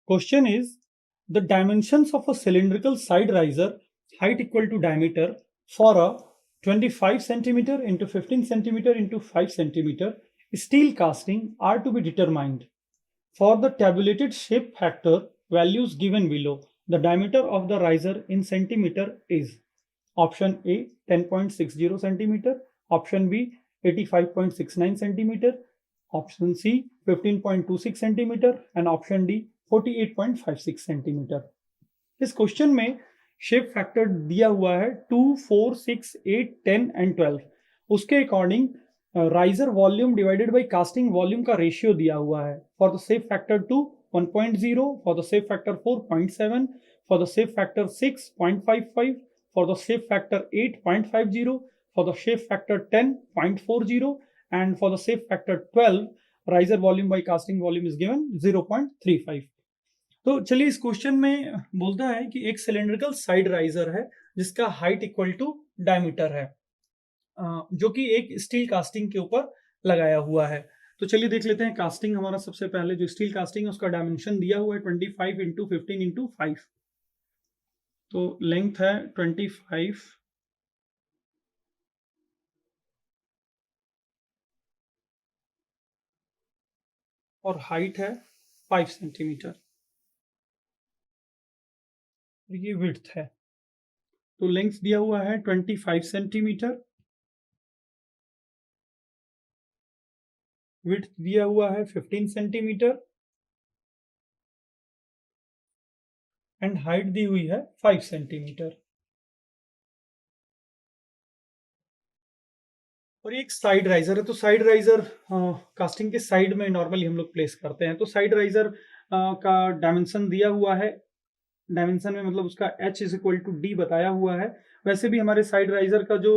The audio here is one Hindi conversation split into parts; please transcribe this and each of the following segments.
Question is the dimensions of a cylindrical side riser, height equal to diameter, for a 25 centimeter into 15 centimeter into 5 centimeter steel casting are to be determined. For the tabulated shape factor values given below, the diameter of the riser in centimeter is option A 10.60 centimeter, option B 85.69 centimeter, option C 15.26 centimeter and option D 48.56 centimetre. इस क्वेश्चन में शेप फैक्टर दिया हुआ है 2, 4, 6, 8, 10 एंड 12। उसके according riser volume divided by casting volume का रेशियो दिया हुआ है। For the shape factor 2 1.0, for the shape factor 4 0.7, for the shape factor 6 0.55, for the shape factor 8 0.50, for the shape factor 10 0.40 and for the shape factor 12 riser volume by casting volume is given 0.35। तो चलिए इस क्वेश्चन में बोलता है कि एक सिलेंड्रिकल साइड राइजर है जिसका हाइट इक्वल टू डायमीटर है, जो कि एक स्टील कास्टिंग के ऊपर लगाया हुआ है। तो चलिए देख लेते हैं कास्टिंग। हमारा सबसे पहले जो स्टील कास्टिंग है उसका डायमेंशन दिया हुआ है 25 इंटू 15 इंटू 5। तो लेंथ है 25 और हाइट है 5 सेंटीमीटर, ये विड्थ है। तो लेंथ दिया हुआ है 25 सेंटीमीटर, विड्थ दिया हुआ है 15 सेंटीमीटर एंड हाइट दी हुई है 5 सेंटीमीटर। और एक साइड राइजर है। तो साइड राइजर कास्टिंग के साइड में नॉर्मली हम लोग प्लेस करते हैं। तो साइड राइजर का डायमेंशन दिया हुआ है, डायमेंशन में मतलब उसका h is equal to D बताया हुआ है। वैसे भी हमारे साइड राइजर का जो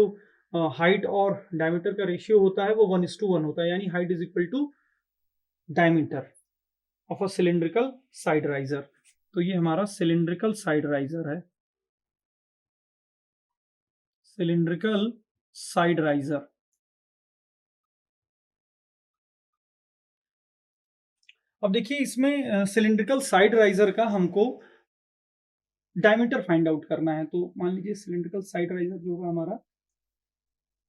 हाइट और डायमीटर का रेशियो होता है वो 1:1 होता है, यानी height is equal to diameter of a cylindrical side riser. तो ये हमारा सिलिंड्रिकल साइड राइजर है, सिलिंड्रिकल साइड राइजर। अब देखिए इसमें सिलिंड्रिकल साइड राइजर का हमको डायमीटर फाइंड आउट करना है। तो मान लीजिए सिलिंड्रिकल साइड राइजर जो होगा हमारा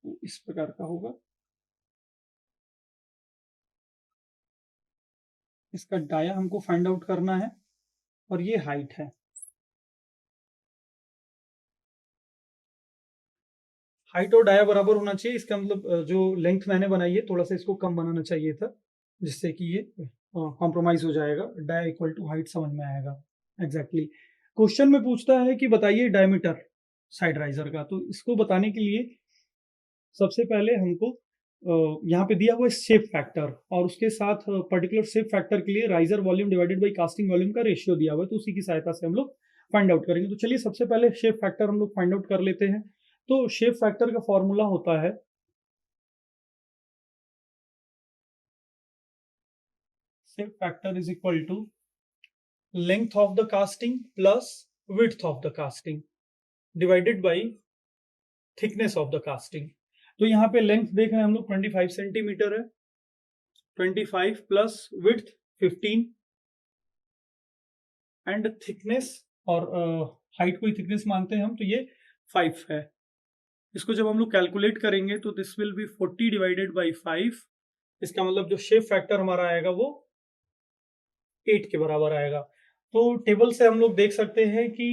वो इस प्रकार का होगा। इसका डाया हमको फाइंड आउट करना है और ये हाइट है। हाइट और डाया बराबर होना चाहिए। इसका मतलब जो लेंथ मैंने बनाई है थोड़ा सा इसको कम बनाना चाहिए था, जिससे कि ये कॉम्प्रोमाइज हो जाएगा। डाया इक्वल टू हाइट समझ में आएगा एग्जैक्टली। क्वेश्चन में पूछता है कि बताइए डायमीटर साइड राइजर का। तो इसको बताने के लिए सबसे पहले हमको यहाँ पे दिया हुआ है शेप फैक्टर और उसके साथ पर्टिकुलर शेप फैक्टर के लिए riser volume divided by casting volume का रेशियो दिया हुआ है। तो उसी की सहायता से हम लोग फाइंड आउट करेंगे। तो चलिए सबसे पहले शेप फैक्टर हम लोग फाइंड आउट कर लेते हैं। तो शेप फैक्टर का फॉर्मूला होता है shape factor is equal to length of the casting plus width of the casting divided by thickness of the casting. तो यहाँ पे लेंथ देख रहे हैं हम लोग 25 सेंटीमीटर है, 25 प्लस विड्थ 15 एंड थिकनेस और हाइट को ही थिकनेस मानते हैं हम, तो ये 5 है। इसको जब हम लोग कैलकुलेट करेंगे तो this will B 40 divided by 5। इसका मतलब जो शेप फैक्टर हमारा आएगा वो 8 के बराबर आएगा। तो टेबल से हम लोग देख सकते हैं कि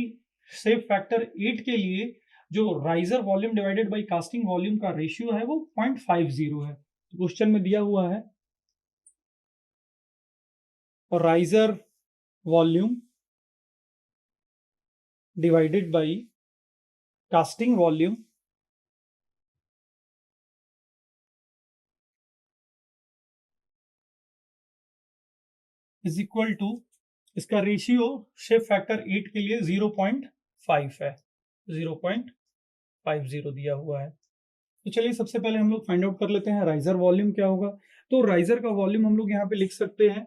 शेप फैक्टर 8 के लिए जो riser volume divided by casting volume का रेशियो है वो 0.50 है। क्वेश्चन में दिया हुआ है riser volume divided by casting volume is equal to, इसका रेशियो शेप फैक्टर 8 के लिए 0.5 है, 0.50 दिया हुआ है। तो चलिए सबसे पहले हम लोग फाइंड आउट कर लेते हैं राइजर वॉल्यूम क्या होगा। तो राइजर का वॉल्यूम हम लोग यहाँ पे लिख सकते हैं,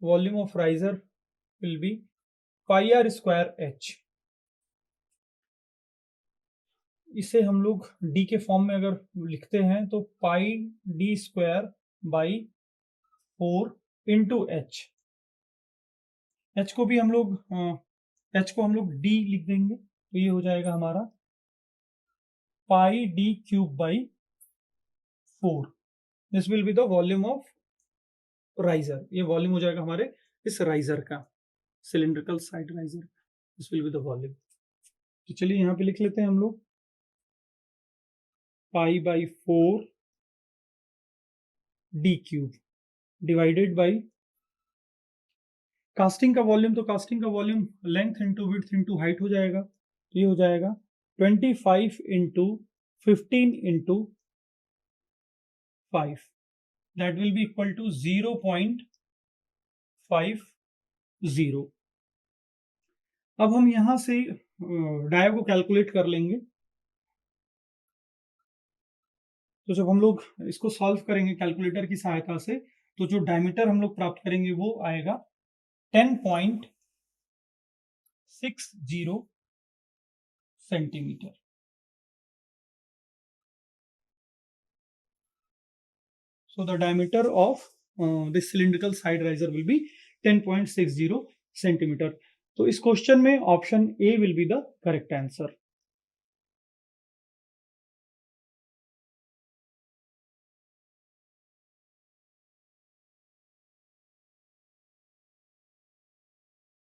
volume of riser will be pi r square h. इसे हम लोग डी के फॉर्म में अगर लिखते हैं तो pi D square by 4 into H. H को भी हम लोग एच को हम लोग डी लिख देंगे, तो ये हो जाएगा हमारा pi D cube by 4. This will be the volume of riser. ये वॉल्यूम हो जाएगा हमारे इस राइजर का, cylindrical side riser. This will be the volume. तो चलिए यहाँ पे लिख लेते हैं हम लोग pi by 4 D cube divided by casting का वॉल्यूम, तो कास्टिंग का volume length into width into height हो जाएगा. तो ये हो जाएगा 25 into 15 into 5. That will be equal to 0.50. अब हम यहां से डाया को कैलकुलेट कर लेंगे. तो जब हम लोग इसको सॉल्व करेंगे कैलकुलेटर की सहायता से, तो जो डायमीटर हम लोग प्राप्त करेंगे वो आएगा 10.60 centimetre. So the diameter of this cylindrical side riser will be 10.60 centimeter. तो इस क्वेश्चन में option A will be the correct answer.